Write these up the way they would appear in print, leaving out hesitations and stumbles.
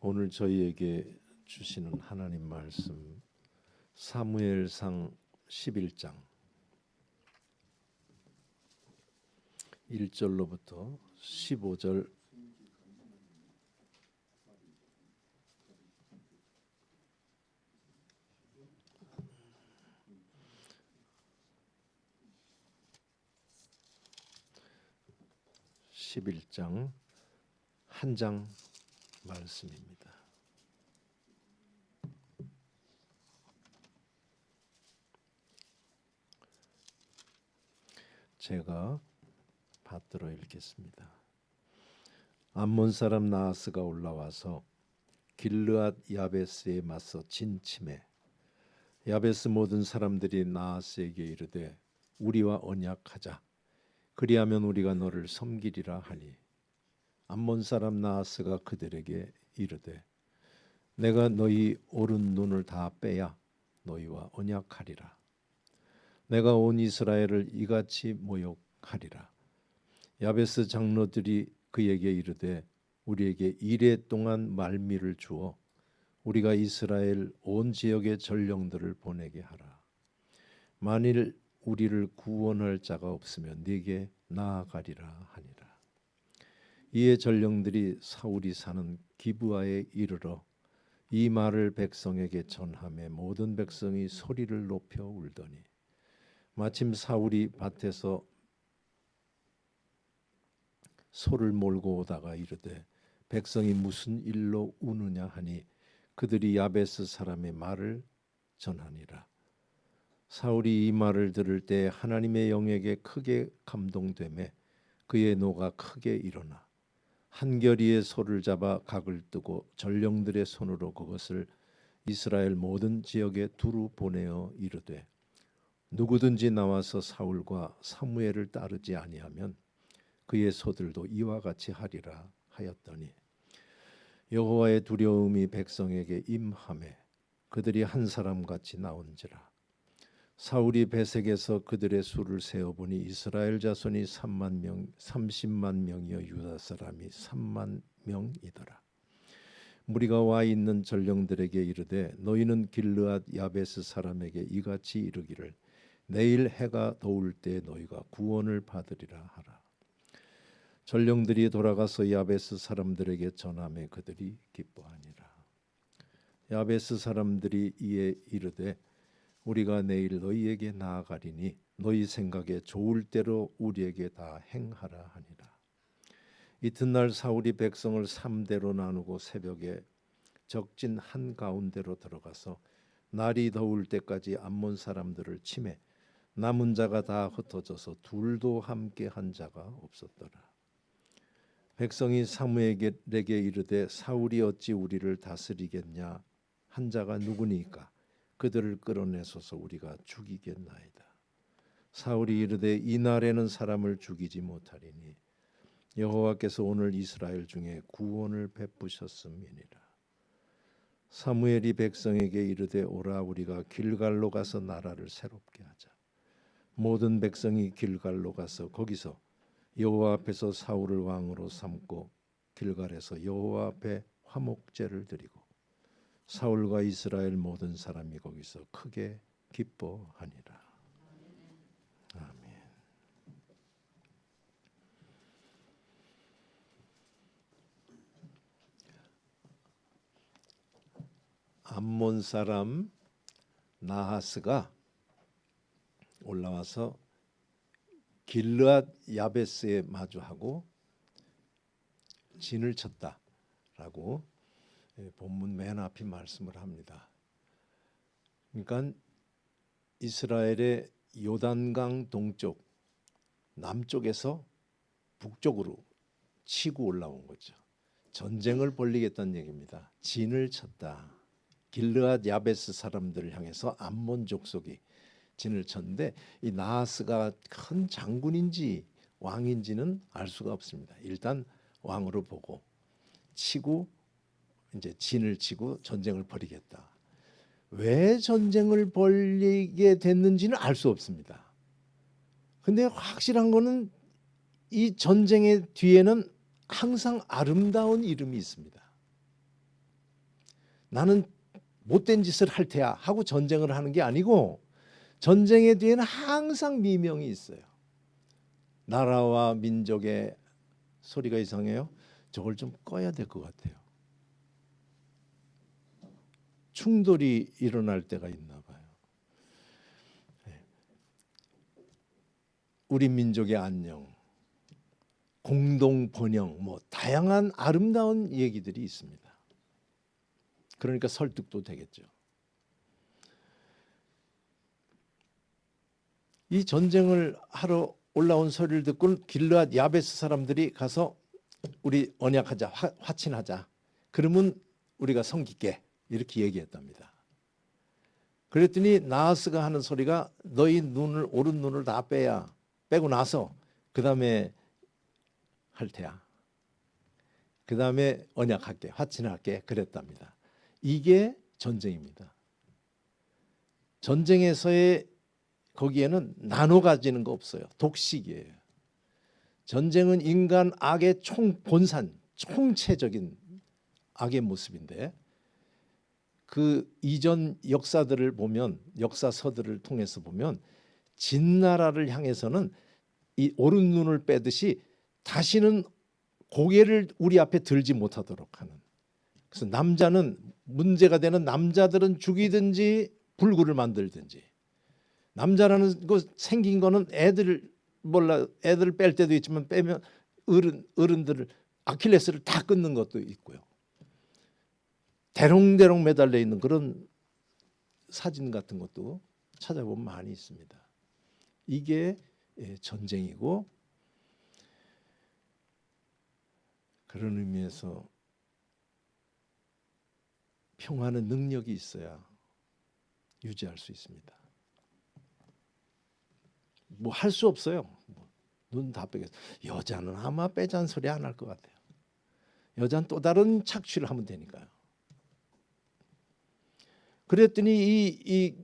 오늘 저희에게 주시는 하나님 말씀 사무엘상 11장 1절로부터 15절 11장 한 장 말씀입니다. 제가 받들어 읽겠습니다. 암몬 사람 나하스가 올라와서 길르앗 야베스에 맞서 진침해 야베스 모든 사람들이 나하스에게 이르되 우리와 언약하자 그리하면 우리가 너를 섬기리라 하니 암몬 사람 나하스가 그들에게 이르되 내가 너희 오른 눈을 다 빼야 너희와 언약하리라. 내가 온 이스라엘을 이같이 모욕하리라. 야베스 장로들이 그에게 이르되 우리에게 이레 동안 말미를 주어 우리가 이스라엘 온 지역의 전령들을 보내게 하라. 만일 우리를 구원할 자가 없으면 네게 나아가리라 하니라. 이에 전령들이 사울이 사는 기브아에 이르러 이 말을 백성에게 전하매 모든 백성이 소리를 높여 울더니 마침 사울이 밭에서 소를 몰고 오다가 이르되 백성이 무슨 일로 우느냐 하니 그들이 야베스 사람의 말을 전하니라. 사울이 이 말을 들을 때 하나님의 영에게 크게 감동되매 그의 노가 크게 일어나 한겨리의 소를 잡아 각을 뜨고 전령들의 손으로 그것을 이스라엘 모든 지역에 두루 보내어 이르되 누구든지 나와서 사울과 사무엘을 따르지 아니하면 그의 소들도 이와 같이 하리라 하였더니 여호와의 두려움이 백성에게 임하매 그들이 한 사람 같이 나온지라. 사울이 베색에서 그들의 수를 세어보니 이스라엘 자손이 30만 명이요 유다 사람이 3만 명이더라. 무리가 와 있는 전령들에게 이르되 너희는 길르앗 야베스 사람에게 이같이 이르기를 내일 해가 더울 때 너희가 구원을 받으리라 하라. 전령들이 돌아가서 야베스 사람들에게 전하매 그들이 기뻐하니라. 야베스 사람들이 이에 이르되 우리가 내일 너희에게 나아가리니 너희 생각에 좋을 대로 우리에게 다 행하라 하니라. 이튿날 사울이 백성을 3대로 나누고 새벽에 적진 한가운데로 들어가서 날이 더울 때까지 암몬 사람들을 치매 남은 자가 다 흩어져서 둘도 함께 한 자가 없었더라. 백성이 사무엘에게 이르되 사울이 어찌 우리를 다스리겠냐 한 자가 누구니까 그들을 끌어내소서 우리가 죽이겠나이다. 사울이 이르되 이날에는 사람을 죽이지 못하리니 여호와께서 오늘 이스라엘 중에 구원을 베푸셨음이니라. 사무엘이 백성에게 이르되 오라 우리가 길갈로 가서 나라를 새롭게 하자. 모든 백성이 길갈로 가서 거기서 여호와 앞에서 사울을 왕으로 삼고 길갈에서 여호와 앞에 화목제를 드리고 사울과 이스라엘 모든 사람이 거기서 크게 기뻐하니라. 아멘. 암몬 사람 나하스가 올라와서 길르앗 야베스에 마주하고 진을 쳤다라고 본문 맨 앞이 말씀을 합니다. 그러니까 이스라엘의 요단강 동쪽 남쪽에서 북쪽으로 치고 올라온 거죠. 전쟁을 벌이겠다는 얘기입니다. 진을 쳤다. 길르앗 야베스 사람들을 향해서 암몬 족속이 진을 쳤는데 이 나하스가 큰 장군인지 왕인지는 알 수가 없습니다. 일단 왕으로 보고 치고 이제 진을 치고 전쟁을 벌이겠다. 왜 전쟁을 벌이게 됐는지는 알 수 없습니다. 근데 확실한 거는 이 전쟁의 뒤에는 항상 아름다운 이름이 있습니다. 나는 못된 짓을 할 테야 하고 전쟁을 하는 게 아니고 전쟁의 뒤에는 항상 미명이 있어요. 나라와 민족의 소리가 이상해요. 저걸 좀 꺼야 될 것 같아요. 충돌이 일어날 때가 있나 봐요. 우리 민족의 안녕, 공동 번영, 뭐 다양한 아름다운 얘기들이 있습니다. 그러니까 설득도 되겠죠. 이 전쟁을 하러 올라온 소리를 듣고 길르앗 야베스 사람들이 가서 우리 언약하자, 화친하자. 그러면 우리가 섬길게. 이렇게 얘기했답니다. 그랬더니 나하스가 하는 소리가 너희 눈을 오른 눈을 다 빼고 나서 그 다음에 할 테야. 그 다음에 언약할게, 화친할게 그랬답니다. 이게 전쟁입니다. 전쟁에서의 거기에는 나눠 가지는 거 없어요. 독식이에요. 전쟁은 인간 악의 본산, 총체적인 악의 모습인데 그 이전 역사들을 보면 역사서들을 통해서 보면 진나라를 향해서는 이 오른 눈을 빼듯이 다시는 고개를 우리 앞에 들지 못하도록 하는. 그래서 남자는 문제가 되는 남자들은 죽이든지 불구를 만들든지 남자라는 거 생긴 거는 애들 뺄 때도 있지만 빼면 어른들을 아킬레스를 다 끊는 것도 있고요. 대롱대롱 매달려 있는 그런 사진 같은 것도 찾아보면 많이 있습니다. 이게 전쟁이고 그런 의미에서 평화는 능력이 있어야 유지할 수 있습니다. 뭐 할 수 없어요. 눈 다 빼겠어. 여자는 아마 빼자는 소리 안 할 것 같아요. 여자는 또 다른 착취를 하면 되니까요. 그랬더니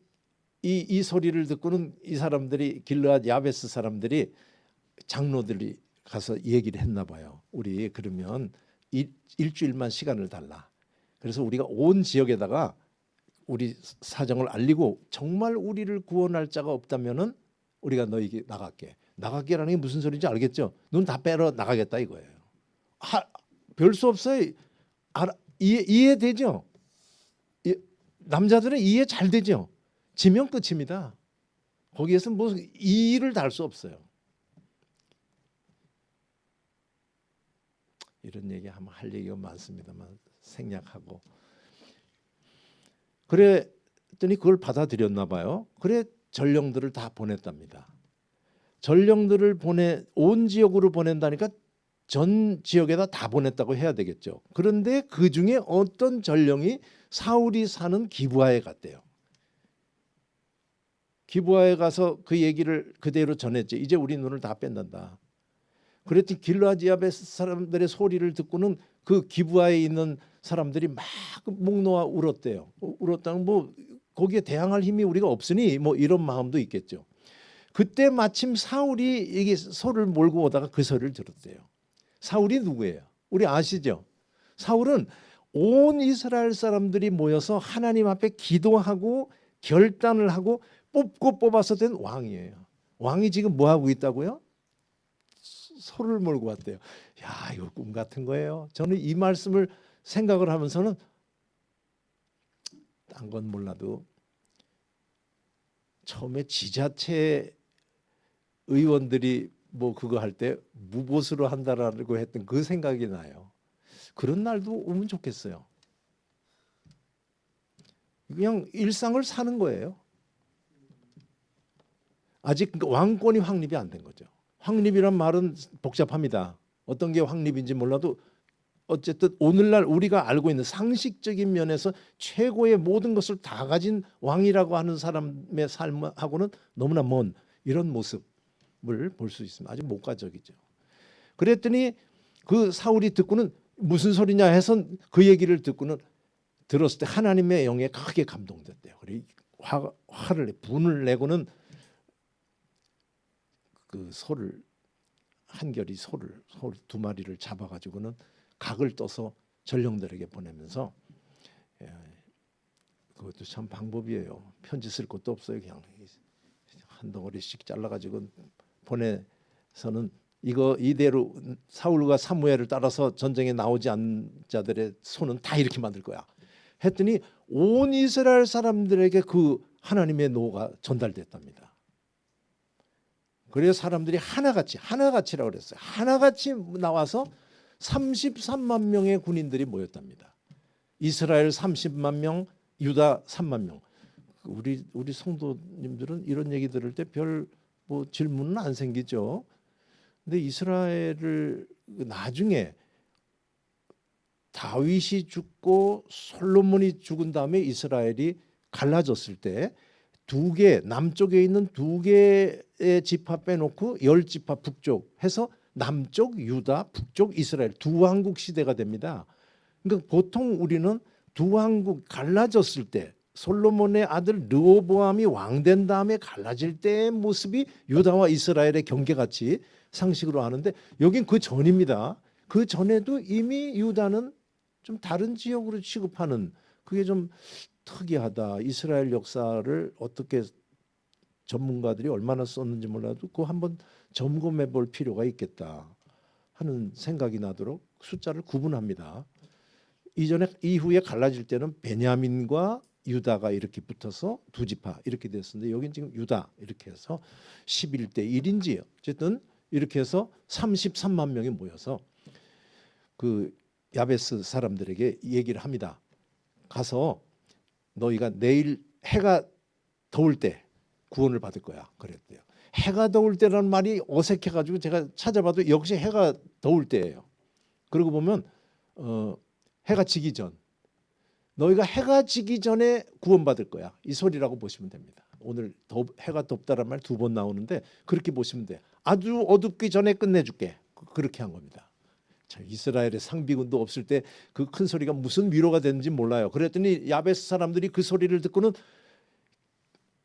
이 소리를 듣고는 이 사람들이 길르앗 야베스 사람들이 장로들이 가서 얘기를 했나 봐요. 우리 그러면 일주일만 시간을 달라. 그래서 우리가 온 지역에다가 우리 사정을 알리고 정말 우리를 구원할 자가 없다면은 우리가 너에게 나갈게라는 게 무슨 소리인지 알겠죠? 눈 다 빼러 나가겠다 이거예요. 별 수 없어요. 이해되죠? 남자들은 이해 잘 되죠. 지면 끝입니다. 거기에서 무슨 이의를 달 수 없어요. 이런 얘기 하면 할 얘기가 많습니다만 생략하고. 그랬더니 그걸 받아들였나 봐요. 그래 전령들을 다 보냈답니다. 전령들을 온 지역으로 보낸다니까 전 지역에다 다 보냈다고 해야 되겠죠. 그런데 그 중에 어떤 전령이 사울이 사는 기브아에 갔대요. 기브아에 가서 그 얘기를 그대로 전했죠. 이제 우리 눈을 다 뺀단다. 그랬더니 길르앗 야베스 사람들의 소리를 듣고는 그 기브아에 있는 사람들이 막 목 놓아 울었대요. 울었다는 뭐 거기에 대항할 힘이 우리가 없으니 뭐 이런 마음도 있겠죠. 그때 마침 사울이 이게 소를 몰고 오다가 그 소리를 들었대요. 사울이 누구예요? 우리 아시죠? 사울은 온 이스라엘 사람들이 모여서 하나님 앞에 기도하고 결단을 하고 뽑고 뽑아서 된 왕이에요. 왕이 지금 뭐 하고 있다고요? 소를 몰고 왔대요. 야, 이거 꿈 같은 거예요. 저는 이 말씀을 생각을 하면서는 딴 건 몰라도 처음에 지자체 의원들이 뭐 그거 할 때 무보수로 한다라고 했던 그 생각이 나요. 그런 날도 오면 좋겠어요. 그냥 일상을 사는 거예요. 아직 왕권이 확립이 안 된 거죠. 확립이란 말은 복잡합니다. 어떤 게 확립인지 몰라도 어쨌든 오늘날 우리가 알고 있는 상식적인 면에서 최고의 모든 것을 다 가진 왕이라고 하는 사람의 삶하고는 너무나 먼 이런 모습을 볼 수 있습니다. 아주 목가적이죠. 그랬더니 그 사울이 듣고는 무슨 소리냐 해서 그 얘기를 듣고는 들었을 때 하나님의 영에 크게 감동됐대요. 그리고 분을 내고는 그 소를 한결이 소를 두 마리를 잡아가지고는 각을 떠서 전령들에게 보내면서 그것도 참 방법이에요. 편지 쓸 것도 없어요. 그냥 한 덩어리씩 잘라가지고 보내서는 이거 이대로 사울과 사무엘을 따라서 전쟁에 나오지 않은 자들의 손은 다 이렇게 만들 거야. 했더니 온 이스라엘 사람들에게 그 하나님의 노가 전달됐답니다. 그래서 사람들이 하나같이라고 그랬어요. 하나같이 나와서 33만 명의 군인들이 모였답니다. 이스라엘 30만 명, 유다 3만 명. 우리 성도님들은 이런 얘기 들을 때 별 뭐 질문은 안 생기죠. 근데 이스라엘을 나중에 다윗이 죽고 솔로몬이 죽은 다음에 이스라엘이 갈라졌을 때 두 개, 남쪽에 있는 두 개의 지파 빼놓고 10지파 북쪽 해서 남쪽 유다, 북쪽 이스라엘 두 왕국 시대가 됩니다. 그러니까 보통 우리는 두 왕국 갈라졌을 때 솔로몬의 아들 르호보암이 왕된 다음에 갈라질 때의 모습이 유다와 이스라엘의 경계같이 상식으로 하는데 여긴 그 전입니다. 그 전에도 이미 유다는 좀 다른 지역으로 취급하는 그게 좀 특이하다. 이스라엘 역사를 어떻게 전문가들이 얼마나 썼는지 몰라도 그거 한번 점검해 볼 필요가 있겠다 하는 생각이 나도록 숫자를 구분합니다. 이후에 갈라질 때는 베냐민과 유다가 이렇게 붙어서 두 지파 이렇게 됐었는데 여긴 지금 유다 이렇게 해서 11대 1인지 어쨌든 이렇게 해서 33만 명이 모여서 그 야베스 사람들에게 얘기를 합니다. 가서 너희가 내일 해가 더울 때 구원을 받을 거야. 그랬대요. 해가 더울 때라는 말이 어색해가지고 제가 찾아봐도 역시 해가 더울 때예요. 그러고 보면 해가 지기 전 너희가 해가 지기 전에 구원받을 거야. 이 소리라고 보시면 됩니다. 오늘 해가 덥다란 말 2번 나오는데 그렇게 보시면 돼. 아주 어둡기 전에 끝내줄게. 그렇게 한 겁니다. 자, 이스라엘의 상비군도 없을 때 그 큰 소리가 무슨 위로가 되는지 몰라요. 그랬더니 야베스 사람들이 그 소리를 듣고는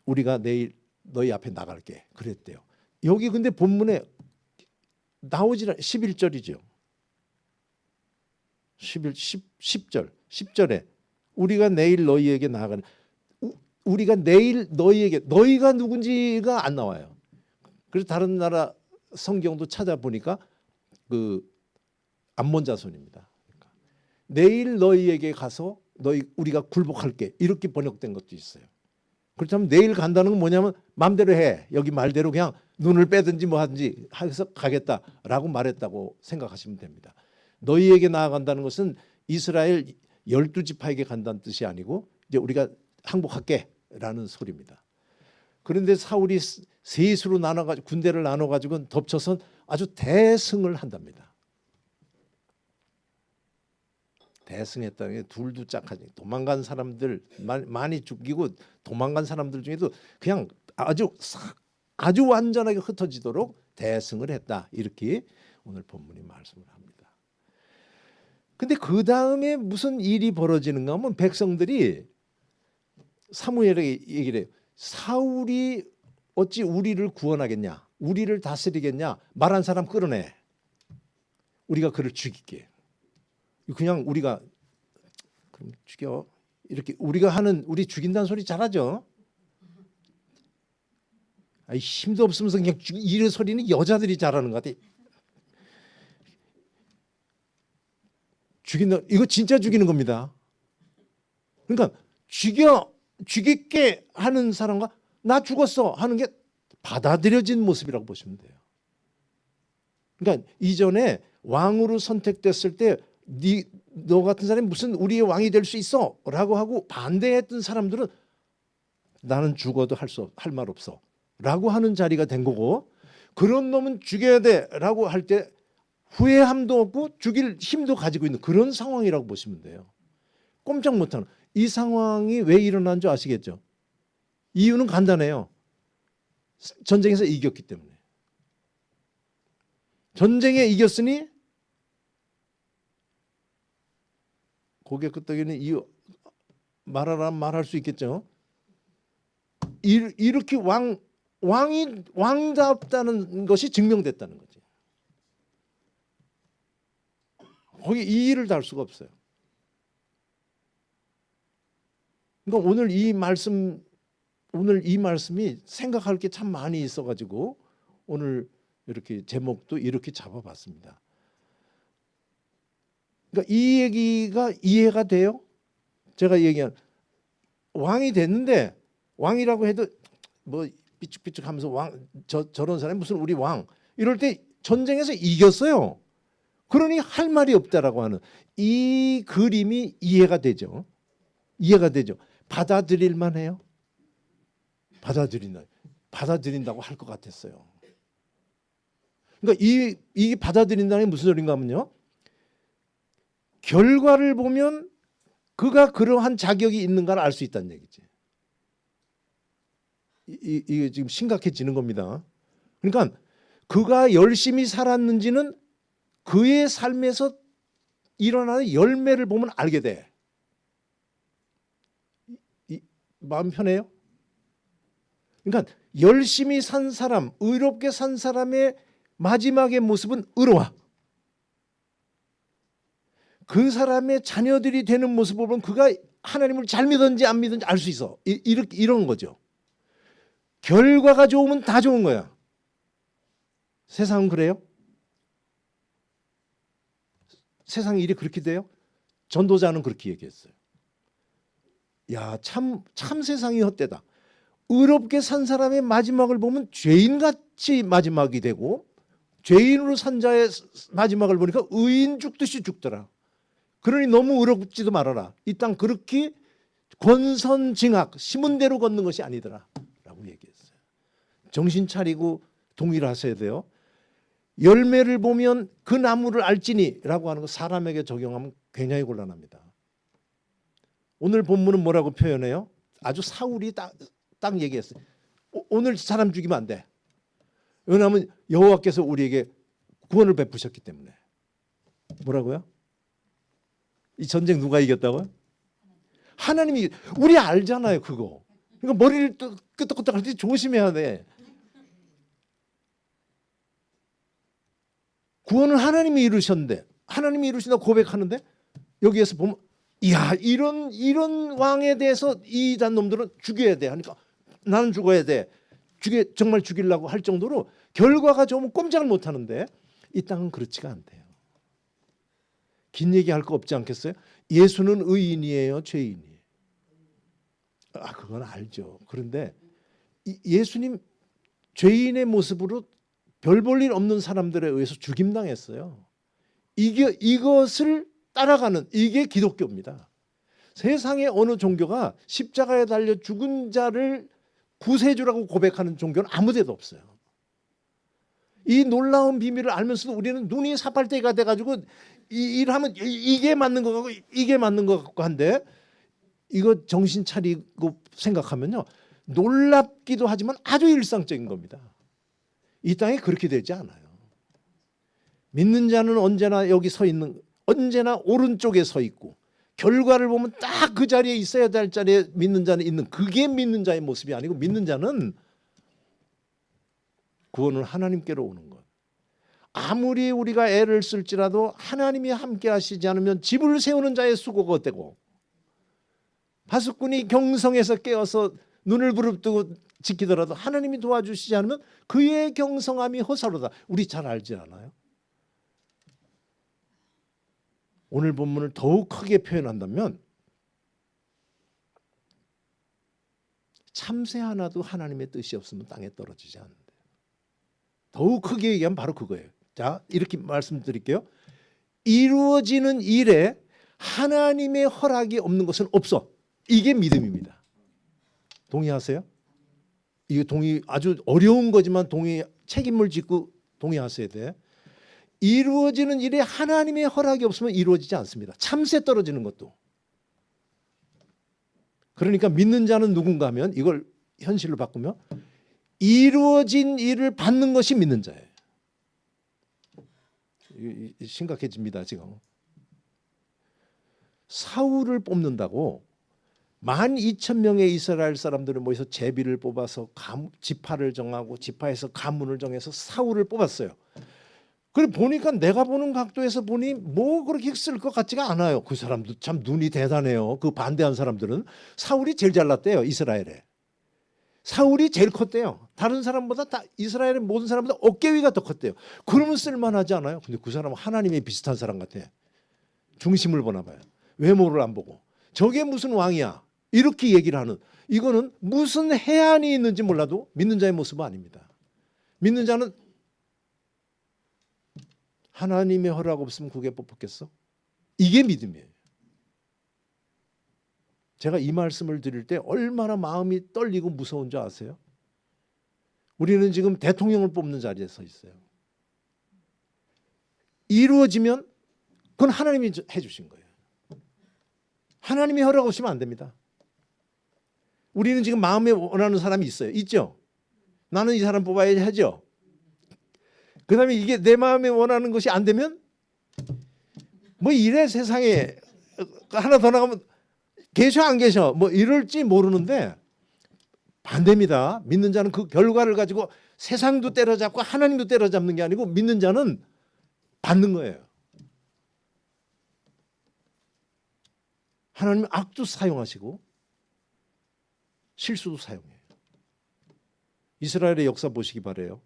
우리가 내일 너희 앞에 나갈게. 그랬대요. 여기 근데 본문에 나오질 11절이죠. 10절에 우리가 내일 너희에게 나아가는 우리가 내일 너희에게 너희가 누군지가 안 나와요. 그래서 다른 나라 성경도 찾아보니까 그 암몬 자손입니다. 그러니까 내일 너희에게 가서 우리가 굴복할게 이렇게 번역된 것도 있어요. 그렇다면 내일 간다는 건 뭐냐면 마음대로 해. 여기 말대로 그냥 눈을 빼든지 뭐 하든지 해서 가겠다라고 말했다고 생각하시면 됩니다. 너희에게 나아간다는 것은 이스라엘 12지파에게 간다는 뜻이 아니고 이제 우리가 항복할게라는 소리입니다. 그런데 사울이 셋으로 나눠가지고 군대를 나눠가지고 덮쳐서 아주 대승을 한답니다. 대승했다는 게 둘도 짝하지. 도망간 사람들 많이 죽이고 도망간 사람들 중에도 그냥 아주 완전하게 흩어지도록 대승을 했다. 이렇게 오늘 본문이 말씀을 합니다. 근데 그 다음에 무슨 일이 벌어지는가 하면 백성들이 사무엘에게 얘기를 해요. 사울이 어찌 우리를 구원하겠냐? 우리를 다스리겠냐? 말한 사람 끌어내. 우리가 그를 죽일게. 그냥 우리가 그럼 죽여. 이렇게 우리가 하는 우리 죽인다는 소리 잘하죠. 아이 힘도 없으면서 그냥 이런 소리는 여자들이 잘하는 것 같아. 죽인다. 이거 진짜 죽이는 겁니다. 그러니까 죽일게 하는 사람과 나 죽었어 하는 게 받아들여진 모습이라고 보시면 돼요. 그러니까 이전에 왕으로 선택됐을 때 너 같은 사람이 무슨 우리의 왕이 될 수 있어 라고 하고 반대했던 사람들은 나는 죽어도 할 말 없어 라고 하는 자리가 된 거고, 그런 놈은 죽여야 돼 라고 할 때 후회함도 없고 죽일 힘도 가지고 있는 그런 상황이라고 보시면 돼요. 꼼짝 못하는 이 상황이 왜 일어난 줄 아시겠죠? 이유는 간단해요. 전쟁에서 이겼기 때문에. 전쟁에 이겼으니 고개 끄덕이는 이유 말하라면 말할 수 있겠죠. 이렇게 왕답다는 것이 증명됐다는 거지. 거기 이의를 달 수가 없어요. 그러니까 오늘 이 말씀이 생각할 게 참 많이 있어가지고 오늘 이렇게 제목도 이렇게 잡아봤습니다. 그러니까 이 얘기가 이해가 돼요? 제가 얘기한 왕이 됐는데 왕이라고 해도 뭐 삐죽삐죽하면서 저런 사람이 무슨 우리 왕 이럴 때 전쟁에서 이겼어요. 그러니 할 말이 없다라고 하는 이 그림이 이해가 되죠. 이해가 되죠. 받아들일 만해요. 받아들인다고 할 것 같았어요. 그러니까 이 받아들인다는 게 무슨 소린가 하면요. 결과를 보면 그가 그러한 자격이 있는가를 알 수 있다는 얘기지. 이게 지금 심각해지는 겁니다. 그러니까 그가 열심히 살았는지는 그의 삶에서 일어나는 열매를 보면 알게 돼. 마음 편해요? 그러니까 열심히 산 사람, 의롭게 산 사람의 마지막의 모습은 의로워. 그 사람의 자녀들이 되는 모습을 보면 그가 하나님을 잘 믿었는지 안 믿었는지 알 수 있어. 이런 거죠. 결과가 좋으면 다 좋은 거야. 세상은 그래요? 세상 일이 그렇게 돼요? 전도자는 그렇게 얘기했어요. 야, 참 세상이 헛되다. 의롭게 산 사람의 마지막을 보면 죄인같이 마지막이 되고 죄인으로 산 자의 마지막을 보니까 의인 죽듯이 죽더라. 그러니 너무 의롭지도 말아라. 이 땅 그렇게 권선징악 심은 대로 걷는 것이 아니더라 라고 얘기했어요. 정신 차리고 동의를 하셔야 돼요. 열매를 보면 그 나무를 알지니 라고 하는 거 사람에게 적용하면 굉장히 곤란합니다. 오늘 본문은 뭐라고 표현해요? 아주 사울이 딱 얘기했어요. 오늘 사람 죽이면 안 돼. 왜냐하면 여호와께서 우리에게 구원을 베푸셨기 때문에. 뭐라고요? 이 전쟁 누가 이겼다고요? 하나님이. 우리 알잖아요 그거. 그러니까 머리를 또 끄덕끄덕 할 때 조심해야 돼. 구원을 하나님이 이루셨는데 하나님이 이루신다 고백하는데 여기에서 보면 이야 이런 왕에 대해서 이단 놈들은 죽여야 돼 하니까 나는 죽어야 돼. 정말 죽이려고 할 정도로 결과가 좋으면 꼼짝을 못하는데 이 땅은 그렇지가 않대요. 긴 얘기할 거 없지 않겠어요? 예수는 의인이에요, 죄인이에요? 그건 알죠. 그런데 예수님 죄인의 모습으로 별 볼 일 없는 사람들에 의해서 죽임당했어요. 이것을 따라가는 이게 기독교입니다. 세상의 어느 종교가 십자가에 달려 죽은 자를 구세주라고 고백하는 종교는 아무 데도 없어요. 이 놀라운 비밀을 알면서도 우리는 눈이 사팔대기가 돼가지고 일하면 이게 맞는 것 같고 이게 맞는 것 같고 한데 이거 정신 차리고 생각하면요. 놀랍기도 하지만 아주 일상적인 겁니다. 이 땅에 그렇게 되지 않아요. 믿는 자는 언제나 여기 서 있는 언제나 오른쪽에 서 있고 결과를 보면 딱 그 자리에 있어야 될 자리에 믿는 자는 있는 그게 믿는 자의 모습이 아니고 믿는 자는 구원은 하나님께로 오는 것. 아무리 우리가 애를 쓸지라도 하나님이 함께 하시지 않으면 집을 세우는 자의 수고가 어때고 파수꾼이 경성에서 깨어서 눈을 부릅뜨고 지키더라도 하나님이 도와주시지 않으면 그의 경성함이 허사로다. 우리 잘 알지 않아요? 오늘 본문을 더욱 크게 표현한다면 참새 하나도 하나님의 뜻이 없으면 땅에 떨어지지 않는다. 더욱 크게 얘기하면 바로 그거예요. 자, 이렇게 말씀드릴게요. 이루어지는 일에 하나님의 허락이 없는 것은 없어. 이게 믿음입니다. 동의하세요? 이게 아주 어려운 거지만 책임을 짓고 동의하셔야 돼. 이루어지는 일에 하나님의 허락이 없으면 이루어지지 않습니다. 참새 떨어지는 것도. 그러니까 믿는 자는 누군가 하면 이걸 현실로 바꾸면 이루어진 일을 받는 것이 믿는 자예요. 심각해집니다 지금. 사울을 뽑는다고 12,000명의 이스라엘 사람들을 모여서 제비를 뽑아서 지파를 정하고 지파에서 가문을 정해서 사울을 뽑았어요. 그래 보니까 내가 보는 각도에서 보니 뭐 그렇게 쓸 것 같지가 않아요. 그 사람도 참 눈이 대단해요. 그 반대한 사람들은 사울이 제일 잘났대요. 이스라엘에. 사울이 제일 컸대요. 다른 사람보다 다 이스라엘의 모든 사람보다 어깨 위가 더 컸대요. 그러면 쓸만하지 않아요? 근데 그 사람은 하나님의 비슷한 사람 같아. 중심을 보나 봐요. 외모를 안 보고. 저게 무슨 왕이야? 이렇게 얘기를 하는. 이거는 무슨 해안이 있는지 몰라도 믿는 자의 모습은 아닙니다. 믿는 자는 하나님의 허락 없으면 국에 뽑혔겠어? 이게 믿음이에요. 제가 이 말씀을 드릴 때 얼마나 마음이 떨리고 무서운 줄 아세요? 우리는 지금 대통령을 뽑는 자리에 서 있어요. 이루어지면 그건 하나님이 해주신 거예요. 하나님이 허락 없으면 안 됩니다. 우리는 지금 마음에 원하는 사람이 있어요. 있죠? 나는 이 사람 뽑아야 하죠. 그 다음에 이게 내 마음에 원하는 것이 안 되면 뭐 이래 세상에 하나 더 나가면 계셔 안 계셔 뭐 이럴지 모르는데 반대입니다. 믿는 자는 그 결과를 가지고 세상도 때려잡고 하나님도 때려잡는 게 아니고 믿는 자는 받는 거예요. 하나님은 악도 사용하시고 실수도 사용해요. 이스라엘의 역사 보시기 바라요.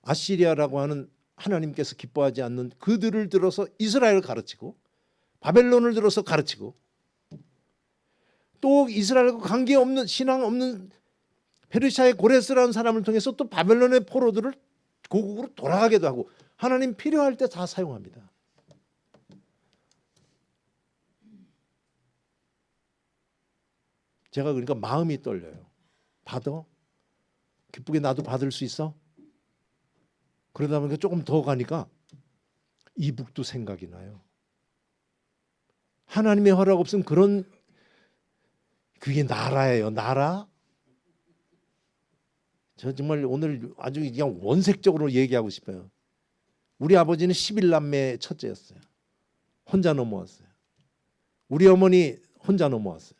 아시리아라고 하는 하나님께서 기뻐하지 않는 그들을 들어서 이스라엘을 가르치고 바벨론을 들어서 가르치고 또 이스라엘과 관계없는 신앙 없는 페르시아의 고레스라는 사람을 통해서 또 바벨론의 포로들을 고국으로 돌아가게도 하고 하나님 필요할 때 다 사용합니다. 제가 그러니까 마음이 떨려요. 받아? 기쁘게 나도 받을 수 있어? 그러다 보니까 조금 더 가니까 이북도 생각이 나요. 하나님의 허락 없으면 그런 그게 나라예요. 나라? 저 정말 오늘 아주 그냥 원색적으로 얘기하고 싶어요. 우리 아버지는 11남매 첫째였어요. 혼자 넘어왔어요. 우리 어머니 혼자 넘어왔어요.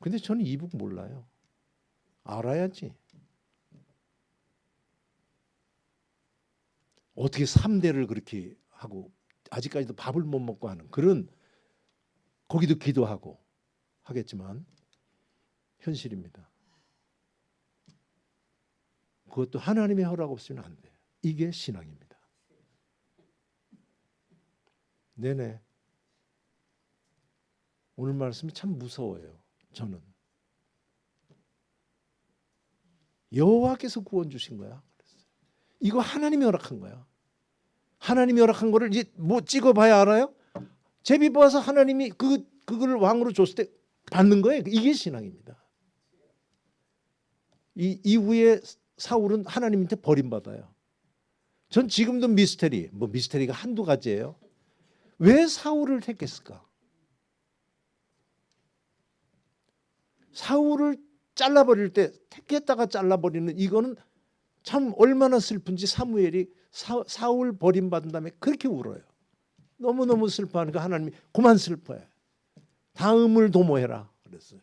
근데 저는 이북 몰라요. 알아야지. 어떻게 3대를 그렇게 하고 아직까지도 밥을 못 먹고 하는 그런 거기도 기도하고 하겠지만 현실입니다. 그것도 하나님의 허락 없이는 안 돼요. 이게 신앙입니다. 네네. 오늘 말씀이 참 무서워요. 저는 여호와께서 구원 주신 거야. 이거 하나님이 허락한 거야. 하나님이 허락한 거를 이제 뭐 찍어봐야 알아요? 제비 뽑아서 하나님이 그걸 왕으로 줬을 때 받는 거예요. 이게 신앙입니다. 이 이후에 사울은 하나님한테 버림받아요. 전 지금도 미스테리, 뭐 미스테리가 한두 가지예요. 왜 사울을 택했을까? 사울을 잘라버릴 때 택했다가 잘라버리는 이거는 참 얼마나 슬픈지 사무엘이 사울 버림받은 다음에 그렇게 울어요. 너무너무 슬퍼하니까 하나님이 그만 슬퍼해. 다음을 도모해라 그랬어요.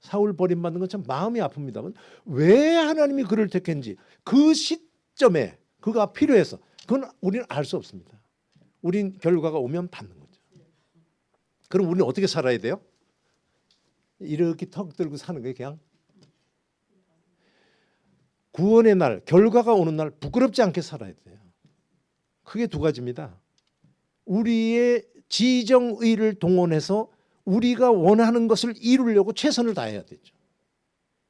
사울 버림받는 건 참 마음이 아픕니다. 왜 하나님이 그를 택했는지 그 시점에 그가 필요해서 그건 우리는 알 수 없습니다. 우린 결과가 오면 받는 거죠. 그럼 우리는 어떻게 살아야 돼요? 이렇게 턱 들고 사는 거예요. 그냥 구원의 날, 결과가 오는 날 부끄럽지 않게 살아야 돼요. 크게 두 가지입니다. 우리의 지정의를 동원해서 우리가 원하는 것을 이루려고 최선을 다해야 되죠.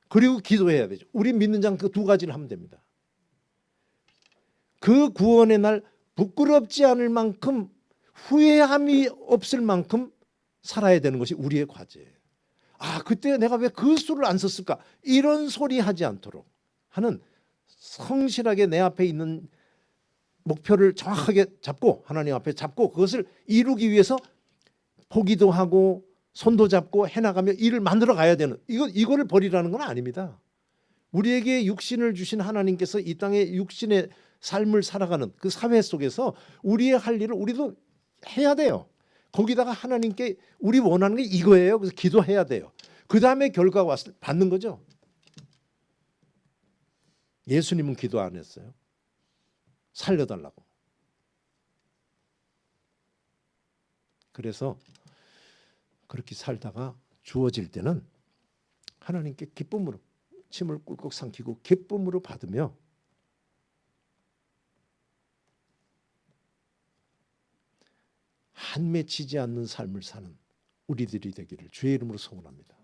그리고 기도해야 되죠. 우리 믿는 자 그 두 가지를 하면 됩니다. 그 구원의 날 부끄럽지 않을 만큼 후회함이 없을 만큼 살아야 되는 것이 우리의 과제예요. 아, 그때 내가 왜 그 수를 안 썼을까? 이런 소리 하지 않도록 하는 성실하게 내 앞에 있는 목표를 정확하게 잡고 하나님 앞에 잡고 그것을 이루기 위해서 포기도 하고 손도 잡고 해나가며 일을 만들어 가야 되는 이거를 버리라는 건 아닙니다. 우리에게 육신을 주신 하나님께서 이 땅에 육신의 삶을 살아가는 그 사회 속에서 우리의 할 일을 우리도 해야 돼요. 거기다가 하나님께 우리 원하는 게 이거예요. 그래서 기도해야 돼요. 그 다음에 결과가 왔을 때 받는 거죠. 예수님은 기도 안 했어요. 살려달라고. 그래서 그렇게 살다가 주어질 때는 하나님께 기쁨으로 침을 꿀꺽 삼키고 기쁨으로 받으며 한 맺히지 않는 삶을 사는 우리들이 되기를 주의 이름으로 소원합니다.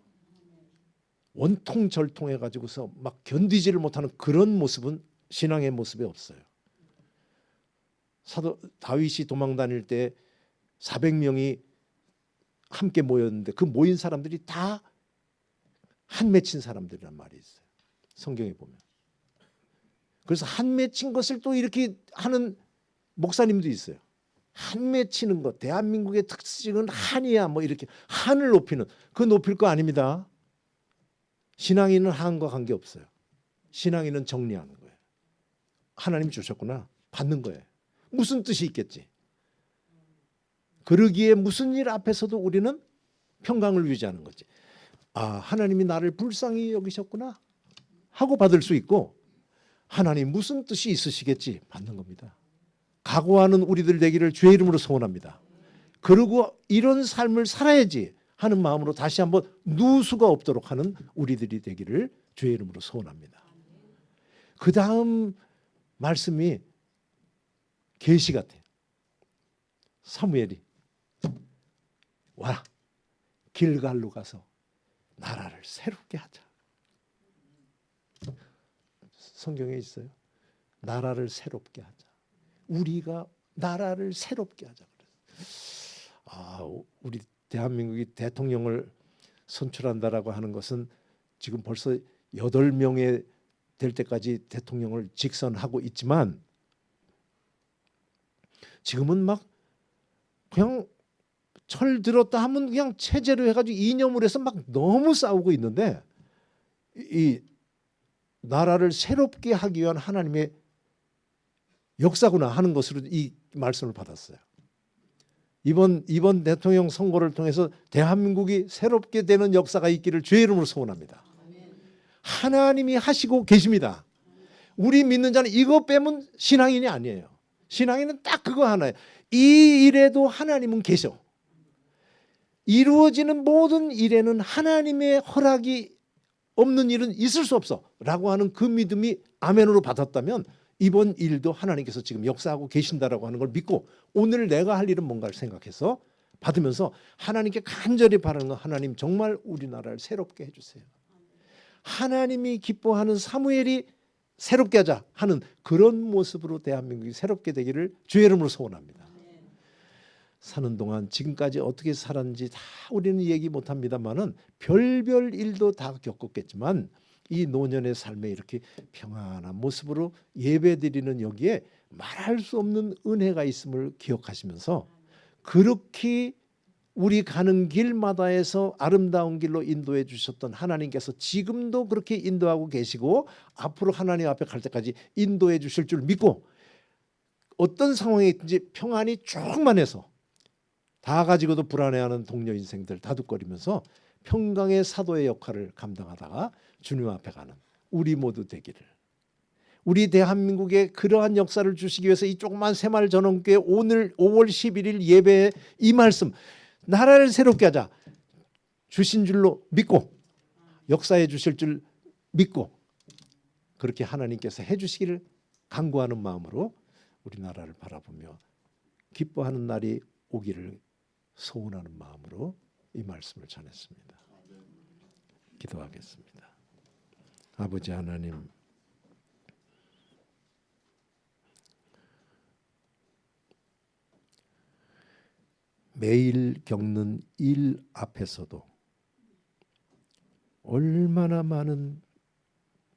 원통절통해 가지고서 막 견디지를 못하는 그런 모습은 신앙의 모습에 없어요. 사도 다윗이 도망 다닐 때 400명이 함께 모였는데 그 모인 사람들이 다 한 맺힌 사람들이란 말이 있어요. 성경에 보면. 그래서 한 맺힌 것을 또 이렇게 하는 목사님도 있어요. 한 맺히는 것, 대한민국의 특징은 한이야, 뭐 이렇게 한을 높이는, 그 높일 거 아닙니다. 신앙인은 한과 관계없어요. 신앙인은 정리하는 거예요. 하나님이 주셨구나, 받는 거예요. 무슨 뜻이 있겠지. 그러기에 무슨 일 앞에서도 우리는 평강을 유지하는 거지. 아, 하나님이 나를 불쌍히 여기셨구나 하고 받을 수 있고, 하나님 무슨 뜻이 있으시겠지 받는 겁니다. 각오하는 우리들 되기를 주의 이름으로 소원합니다. 그리고 이런 삶을 살아야지 하는 마음으로 다시 한번 누수가 없도록 하는 우리들이 되기를 주의 이름으로 소원합니다. 그 다음 말씀이 계시 같아요. 사무엘이 와라, 길갈로 가서 나라를 새롭게 하자. 성경에 있어요. 나라를 새롭게 하자. 우리가 나라를 새롭게 하자. 우리 대한민국이 대통령을 선출한다라고 하는 것은 지금 벌써 8명에 될 때까지 대통령을 직선하고 있지만, 지금은 막 그냥 철 들었다 하면 그냥 체제로 해가지고 이념을 해서 막 너무 싸우고 있는데, 이 나라를 새롭게 하기 위한 하나님의 역사구나 하는 것으로 이 말씀을 받았어요. 이번 대통령 선거를 통해서 대한민국이 새롭게 되는 역사가 있기를 주의 이름으로 소원합니다. 하나님이 하시고 계십니다. 우리 믿는 자는 이거 빼면 신앙인이 아니에요. 신앙인은 딱 그거 하나예요. 이 일에도 하나님은 계셔. 이루어지는 모든 일에는 하나님의 허락이 없는 일은 있을 수 없어 라고 하는 그 믿음이 아멘으로 받았다면, 이번 일도 하나님께서 지금 역사하고 계신다라고 하는 걸 믿고, 오늘 내가 할 일은 뭔가를 생각해서 받으면서 하나님께 간절히 바라는 건, 하나님 정말 우리나라를 새롭게 해주세요. 하나님이 기뻐하는 사무엘이 새롭게 하자 하는 그런 모습으로 대한민국이 새롭게 되기를 주의 이름으로 소원합니다. 사는 동안 지금까지 어떻게 살았는지 다 우리는 얘기 못합니다만은 별별 일도 다 겪었겠지만, 이 노년의 삶에 이렇게 평안한 모습으로 예배드리는 여기에 말할 수 없는 은혜가 있음을 기억하시면서, 그렇게 우리 가는 길마다에서 아름다운 길로 인도해 주셨던 하나님께서 지금도 그렇게 인도하고 계시고, 앞으로 하나님 앞에 갈 때까지 인도해 주실 줄 믿고, 어떤 상황에 있든지 평안이 충만해서 다 가지고도 불안해하는 동료 인생들 다독거리면서 평강의 사도의 역할을 감당하다가 주님 앞에 가는 우리 모두 되기를, 우리 대한민국에 그러한 역사를 주시기 위해서 이 조그만 새마을 전원교회 오늘 5월 11일 예배에 이 말씀, 나라를 새롭게 하자 주신 줄로 믿고, 역사해 주실 줄 믿고, 그렇게 하나님께서 해주시기를 간구하는 마음으로 우리나라를 바라보며 기뻐하는 날이 오기를 소원하는 마음으로 이 말씀을 전했습니다. 기도하겠습니다. 아버지 하나님, 매일 겪는 일 앞에서도 얼마나 많은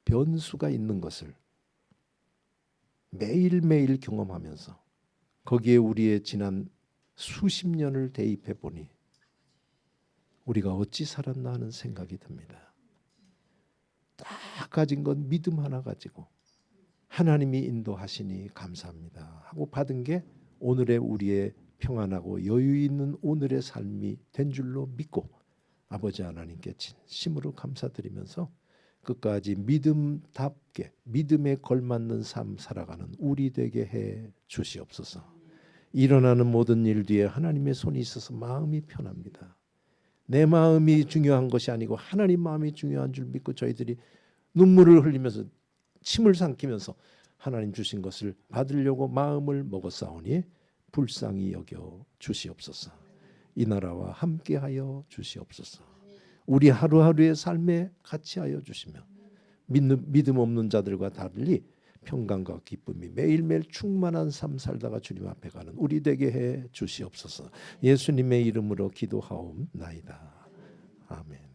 변수가 있는 것을 매일매일 경험하면서 거기에 우리의 지난 수십 년을 대입해 보니 우리가 어찌 살았나 하는 생각이 듭니다. 딱 가진 건 믿음 하나 가지고 하나님이 인도하시니 감사합니다 하고 받은 게 오늘의 우리의 평안하고 여유 있는 오늘의 삶이 된 줄로 믿고, 아버지 하나님께 진심으로 감사드리면서 끝까지 믿음답게 믿음에 걸맞는 삶 살아가는 우리 되게 해 주시옵소서. 일어나는 모든 일 뒤에 하나님의 손이 있어서 마음이 편합니다. 내 마음이 중요한 것이 아니고 하나님 마음이 중요한 줄 믿고 저희들이 눈물을 흘리면서 침을 삼키면서 하나님 주신 것을 받으려고 마음을 먹었사오니 불쌍히 여겨 주시옵소서. 이 나라와 함께하여 주시옵소서. 우리 하루하루의 삶에 같이 하여 주시며 믿음 없는 자들과 달리 평강과 기쁨이 매일매일 충만한 삶 살다가 주님 앞에 가는 우리 되게 해 주시옵소서. 예수님의 이름으로 기도하옵나이다. 아멘.